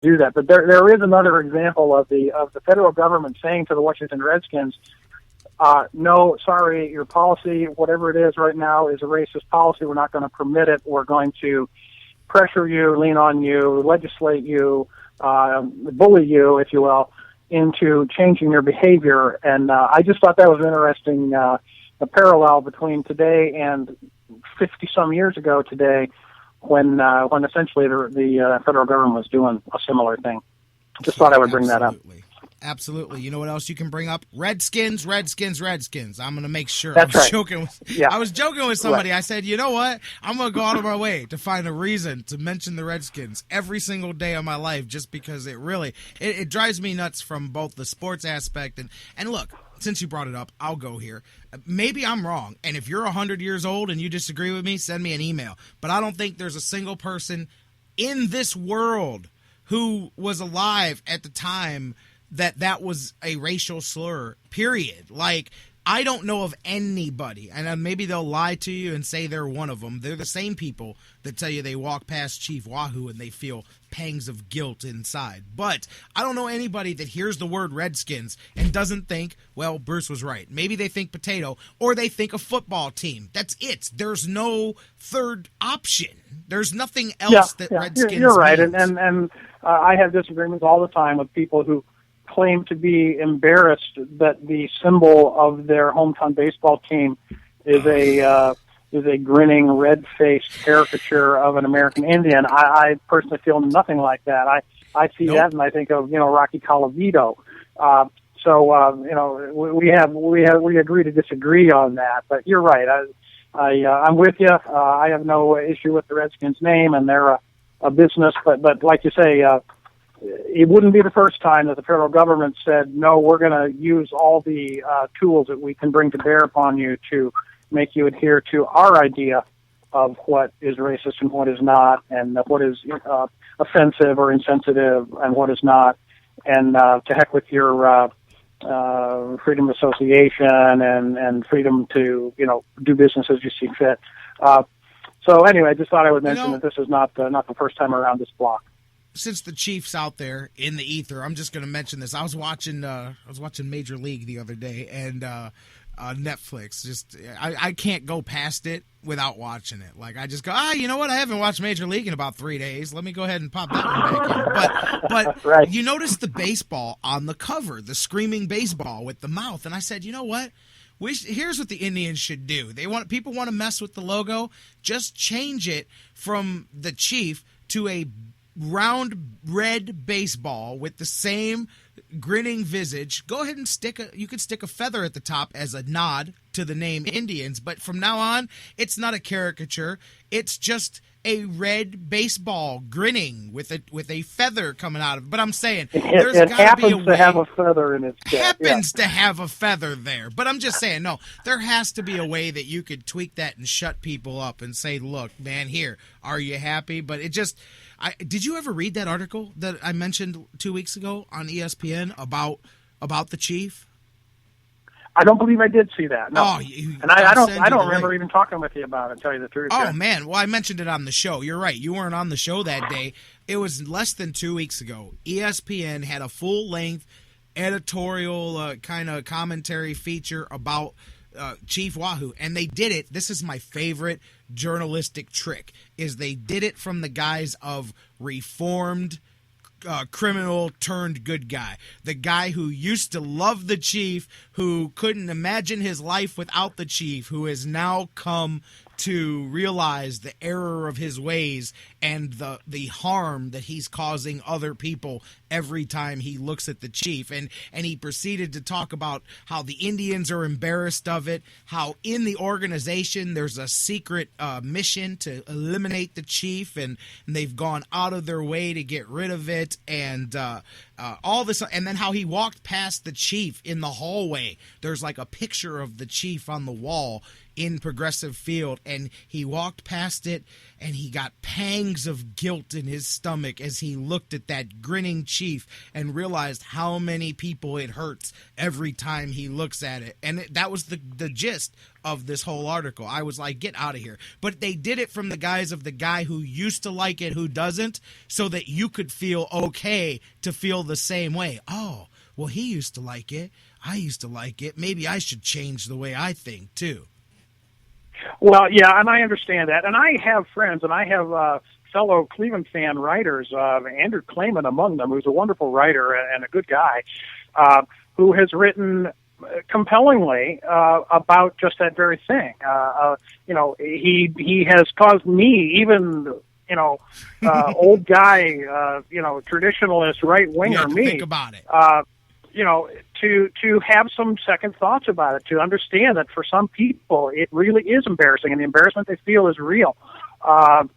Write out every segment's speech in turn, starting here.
do that. But there is another example of the federal government saying to the Washington Redskins, no, sorry, your policy, whatever it is right now, is a racist policy. We're not going to permit it. We're going to pressure you, lean on you, legislate you, bully you, if you will, into changing your behavior. And I just thought that was interesting, a parallel between today and 50-some years ago today, when essentially the federal government was doing a similar thing. Just thought I would bring that up. Absolutely. You know what else you can bring up? Redskins. I'm going to make sure. That's right. I was joking with somebody. Right. I said, you know what? I'm going to go out of my way to find a reason to mention the Redskins every single day of my life, just because it drives me nuts from both the sports aspect and look, since you brought it up, I'll go here. Maybe I'm wrong, and if you're 100 years old and you disagree with me, send me an email. But I don't think there's a single person in this world who was alive at the time that was a racial slur, period. Like, I don't know of anybody, and maybe they'll lie to you and say they're one of them. They're the same people that tell you they walk past Chief WAHOO and they feel pangs of guilt inside. But I don't know anybody that hears the word Redskins and doesn't think, well, Bruce was right. Maybe they think potato, or they think a football team. That's it. There's no third option. There's nothing else that Redskins You're right, means. and I have disagreements all the time with people who claim to be embarrassed that the symbol of their hometown baseball team is a grinning, red-faced caricature of an American Indian. I personally feel nothing like that. I see that and I think of Rocky Colavito. We agree to disagree on that. But you're right. I'm with you. I have no issue with the Redskins name, and they're a business. But like you say, it wouldn't be the first time that the federal government said, no, we're going to use all the tools that we can bring to bear upon you to make you adhere to our idea of what is racist and what is not, and what is offensive or insensitive and what is not. And to heck with your freedom of association and freedom to do business as you see fit. So anyway, I just thought I would mention that this is not the first time around this block. Since the Chief's out there in the ether, I'm just going to mention this. I was watching Major League the other day, and Netflix. I can't go past it without watching it. Like, I just go, you know what? I haven't watched Major League in about 3 days. Let me go ahead and pop that one back in. But right. You notice the baseball on the cover, the screaming baseball with the mouth, and I said, you know what? Here's what the Indians should do. People want to mess with the logo. Just change it from the Chief to a round red baseball with the same grinning visage. Go ahead and you could stick a feather at the top as a nod to the name Indians, but from now on, it's not a caricature. It's just a red baseball grinning with a feather coming out of it. But I'm saying there's got to be a way. It happens to have a feather in its cap. Happens to have a feather there. But I'm just saying, no, there has to be a way that you could tweak that and shut people up and say, look, man, here, are you happy? But it just... did you ever read that article that I mentioned 2 weeks ago on ESPN about the Chief? I don't believe I did see that. No. I don't remember even talking with you about it, to tell you the truth. Oh, man. Well, I mentioned it on the show. You're right. You weren't on the show that day. It was less than 2 weeks ago. ESPN had a full-length editorial kind of commentary feature about Chief WAHOO, and they did it. This is my favorite journalistic trick, is they did it from the guise of reformed criminal turned good guy. The guy who used to love the Chief, who couldn't imagine his life without the Chief, who has now come to realize the error of his ways and the harm that he's causing other people every time he looks at the Chief. And he proceeded to talk about how the Indians are embarrassed of it, how in the organization there's a secret mission to eliminate the Chief, and they've gone out of their way to get rid of it, and all this, and then how he walked past the Chief in the hallway. There's like a picture of the Chief on the wall in Progressive Field, and he walked past it, and he got pangs of guilt in his stomach as he looked at that grinning Chief and realized how many people it hurts every time he looks at it. And that was the gist of this whole article. I was like, get out of here. But they did it from the guise of the guy who used to like it, who doesn't, so that you could feel okay to feel the same way. Oh, well, he used to like it. I used to like it. Maybe I should change the way I think, too. Well, yeah, and I understand that. And I have friends, and I have fellow Cleveland fan writers, Andrew Clayman among them, who's a wonderful writer and a good guy, who has written compellingly about just that very thing. He has caused me, even old guy, traditionalist right winger me. Think about it. To have some second thoughts about it, to understand that for some people it really is embarrassing, and the embarrassment they feel is real. So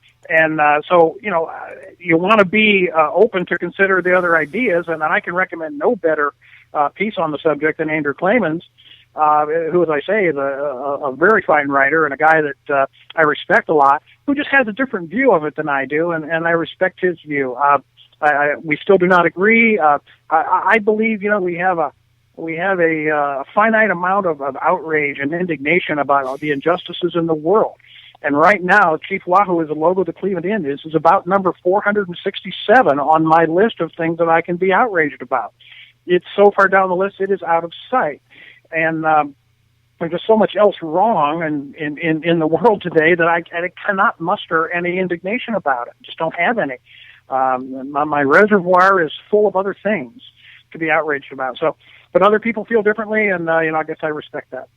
you want to be open to consider the other ideas, and I can recommend no better piece on the subject than Andrew Clayman's, who, as I say, is a very fine writer and a guy that I respect a lot, who just has a different view of it than I do, and I respect his view. We still do not agree. I believe, we have a finite amount of outrage and indignation about the injustices in the world. And right now, Chief WAHOO is a logo the Cleveland Indians is about number 467 on my list of things that I can be outraged about. It's so far down the list, it is out of sight. And there's just so much else wrong in the world today that I cannot muster any indignation about it. Just don't have any. My reservoir is full of other things to be outraged about. So, but other people feel differently, and I guess I respect that.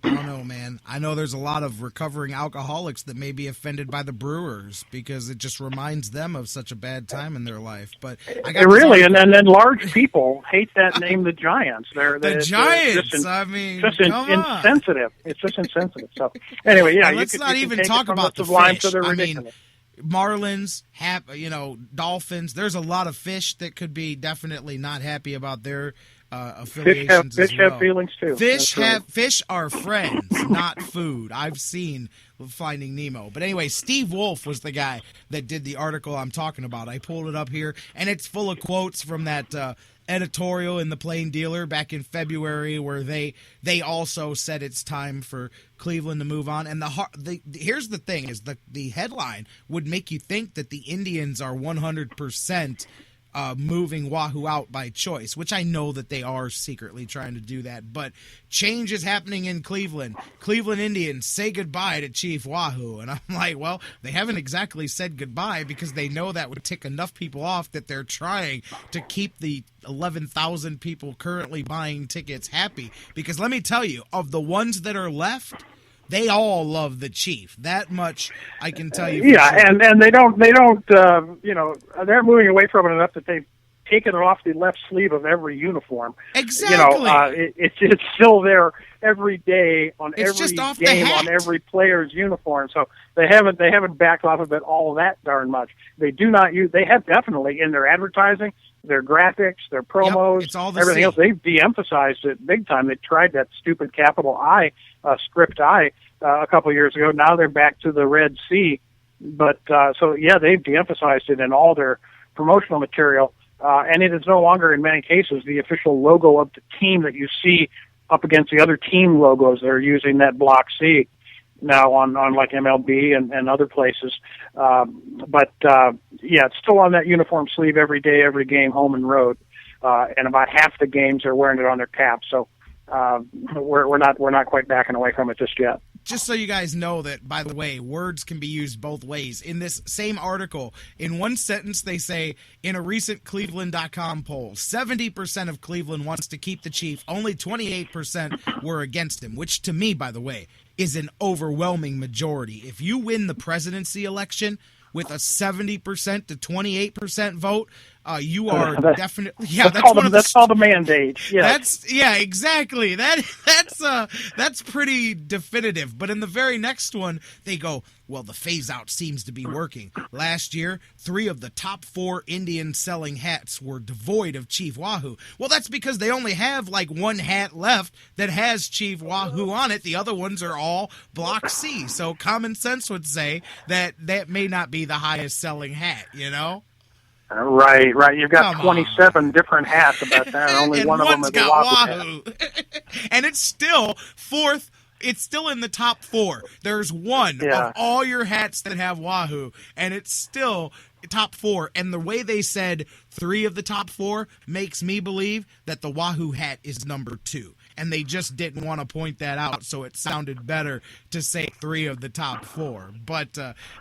I don't know, man. I know there's a lot of recovering alcoholics that may be offended by the Brewers because it just reminds them of such a bad time in their life. But I got really, and then large people hate that name, the Giants. The Giants. Just insensitive. It's just insensitive. So anyway, yeah. Let's not even talk about the fish. I mean, Marlins, Dolphins. There's a lot of fish that could be definitely not happy about their affiliations. Fish have feelings too. Fish are friends, not food. I've seen Finding Nemo. But anyway, Steve Wolf was the guy that did the article I'm talking about. I pulled it up here, and it's full of quotes from that editorial in the Plain Dealer back in February, where they also said it's time for Cleveland to move on. And here's the thing: is the headline would make you think that the Indians are 100% moving WAHOO out by choice, which I know that they are secretly trying to do that. But change is happening in Cleveland. Cleveland Indians say goodbye to Chief WAHOO. And I'm like, well, they haven't exactly said goodbye because they know that would tick enough people off that they're trying to keep the 11,000 people currently buying tickets happy. Because let me tell you, of the ones that are left, they all love the Chief. That much I can tell you. Yeah, sure. and they don't. They're moving away from it enough that they've taken it off the left sleeve of every uniform. Exactly. It's still there every day on it's every just off game the hat. On every player's uniform. So they haven't backed off of it all that darn much. They do not use. They have definitely in their advertising, their graphics, their promos, it's all everything else. They've de-emphasized it big time. They tried that stupid capital I, script I, a couple of years ago. Now they're back to the Red C. But they've de-emphasized it in all their promotional material. And it is no longer, in many cases, the official logo of the team that you see up against the other team logos. They're using that Block C now on like MLB and other places. It's still on that uniform sleeve every day, every game, home and road. And about half the games are wearing it on their cap. So we're not quite backing away from it just yet. Just so you guys know that, by the way, words can be used both ways. In this same article, in one sentence, they say, in a recent Cleveland.com poll, 70% of Cleveland wants to keep the Chief. Only 28% were against him, which to me, by the way, is an overwhelming majority. If you win the presidency election with a 70% to 28% vote, you are definitely that's called a mandate. Yes. Exactly. That's pretty definitive. But in the very next one, they go, well, the phase out seems to be working. Last year, 3 of the top 4 Indian selling hats were devoid of Chief Wahoo. Well, that's because they only have like 1 hat left that has Chief Wahoo on it. The other ones are all Block C. So common sense would say that may not be the highest selling hat, Right. You've got 27 different hats about that, and only one of them is a Wahoo hat. And it's still fourth. It's still in the top 4. There's one of all your hats that have Wahoo, and it's still top 4. And the way they said 3 of the top 4 makes me believe that the Wahoo hat is number 2. And they just didn't want to point that out, so it sounded better to say 3 of the top 4. But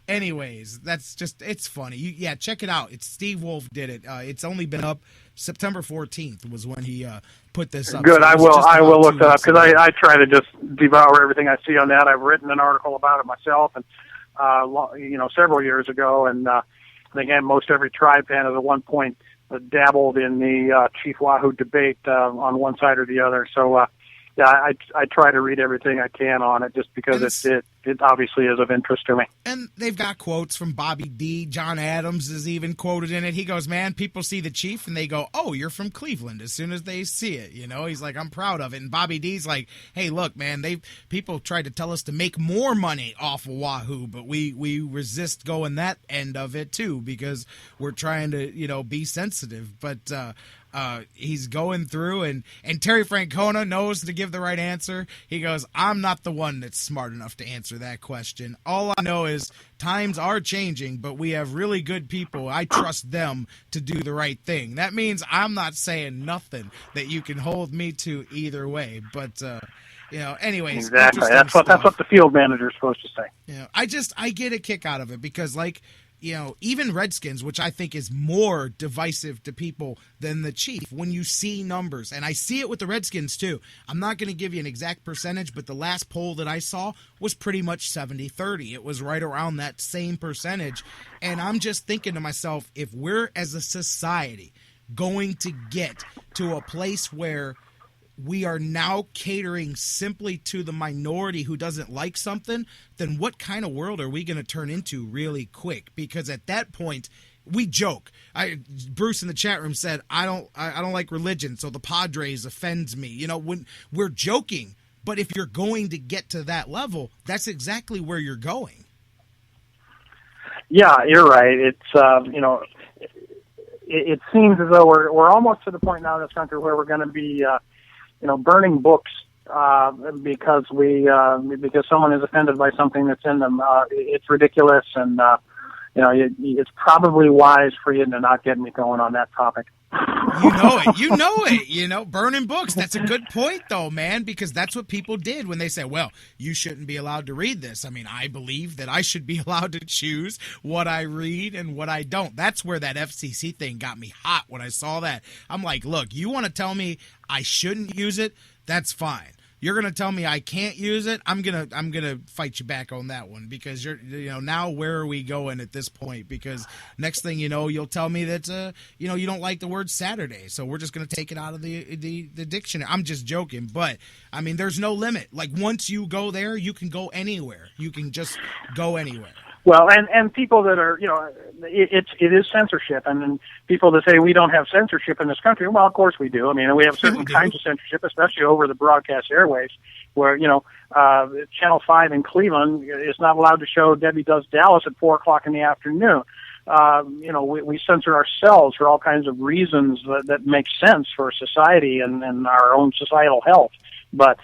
anyways, that's just, it's funny. Check it out. It's Steve Wolf did it. It's only been up. September 14th was when he put this up. Good. So I will look that up, because I try to just devour everything I see on that. I've written an article about it myself, and several years ago, and I think most every tribe fan at one point dabbled in the Chief Wahoo debate on one side or the other. So I try to read everything I can on it, just because it obviously is of interest to me. And they've got quotes from Bobby D. John Adams is even quoted in it. He goes, man, people see the Chief and they go, oh, you're from Cleveland, as soon as they see it. He's like, I'm proud of it. And Bobby D's like, hey, look, man, people tried to tell us to make more money off of Wahoo, but we resist going that end of it too, because we're trying to, be sensitive. But he's going through, and Terry Francona knows to give the right answer. He goes, I'm not the one that's smart enough to answer that question. All I know is times are changing, but we have really good people. I trust them to do the right thing. That means I'm not saying nothing that you can hold me to either way. But anyways, exactly. That's what the field manager is supposed to say. I get a kick out of it, because even Redskins, which I think is more divisive to people than the Chief, when you see numbers, and I see it with the Redskins too. I'm not going to give you an exact percentage, but the last poll that I saw was pretty much 70-30. It was right around that same percentage. And I'm just thinking to myself, if we're as a society going to get to a place where we are now catering simply to the minority who doesn't like something, then what kind of world are we going to turn into really quick? Because at that point, we joke. Bruce in the chat room said, I don't like religion, so the Padres offends me. When we're joking, but if you're going to get to that level, that's exactly where you're going. Yeah, you're right. It's it seems as though we're almost to the point now in this country where we're going to be burning books because someone is offended by something that's in them. It's ridiculous, and it's probably wise for you to not get me going on that topic. You know it. Burning books. That's a good point, though, man, because that's what people did when they said, well, you shouldn't be allowed to read this. I mean, I believe that I should be allowed to choose what I read and what I don't. That's where that FCC thing got me hot when I saw that. I'm like, look, you want to tell me I shouldn't use it? That's fine. You're going to tell me I can't use it? I'm gonna fight you back on that one, because now where are we going at this point? Because next thing you know, you'll tell me that you don't like the word Saturday, so we're just going to take it out of the dictionary. I'm just joking, but I mean, there's no limit. Like, once you go there, you can go anywhere. You can just go anywhere. Well, and people that are, it is censorship, and then people that say we don't have censorship in this country. Well, of course we do. I mean, we have certain kinds of censorship, especially over the broadcast airwaves, where Channel 5 in Cleveland is not allowed to show Debbie Does Dallas at 4:00 in the afternoon. We censor ourselves for all kinds of reasons that make sense for society and our own societal health, but.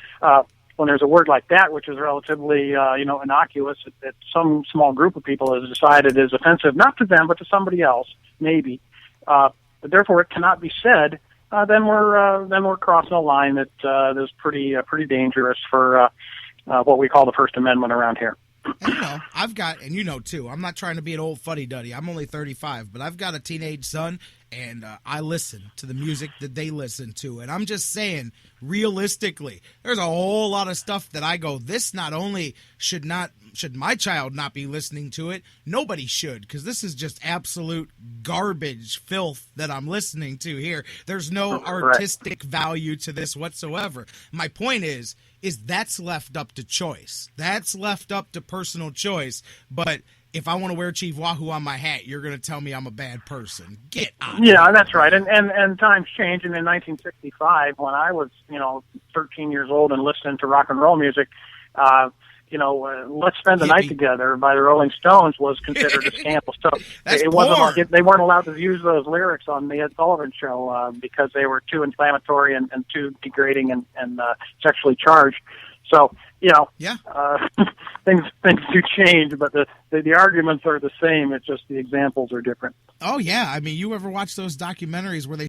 When there's a word like that, which is relatively, innocuous, that some small group of people has decided is offensive, not to them, but to somebody else, maybe, but therefore it cannot be said, then we're crossing a line that is pretty dangerous for what we call the First Amendment around here. And I've got, and too, I'm not trying to be an old fuddy-duddy. I'm only 35, but I've got a teenage son, and I listen to the music that they listen to. And I'm just saying, realistically, there's a whole lot of stuff that I go, this not only should my child not be listening to it, nobody should, because this is just absolute garbage filth that I'm listening to here. There's no artistic value to this whatsoever. My point is that's left up to choice. That's left up to personal choice. But if I want to wear Chief WAHOO on my hat, you're going to tell me I'm a bad person. Get out. Yeah, that's right. And times change. And in 1965, when I was, 13 years old and listening to rock and roll music, Let's Spend the Night Together by the Rolling Stones was considered a scandal. So it wasn't like they weren't allowed to use those lyrics on the Ed Sullivan Show because they were too inflammatory and too degrading and sexually charged. So, things do change, but the arguments are the same. It's just the examples are different. Oh, yeah. I mean, you ever watch those documentaries where they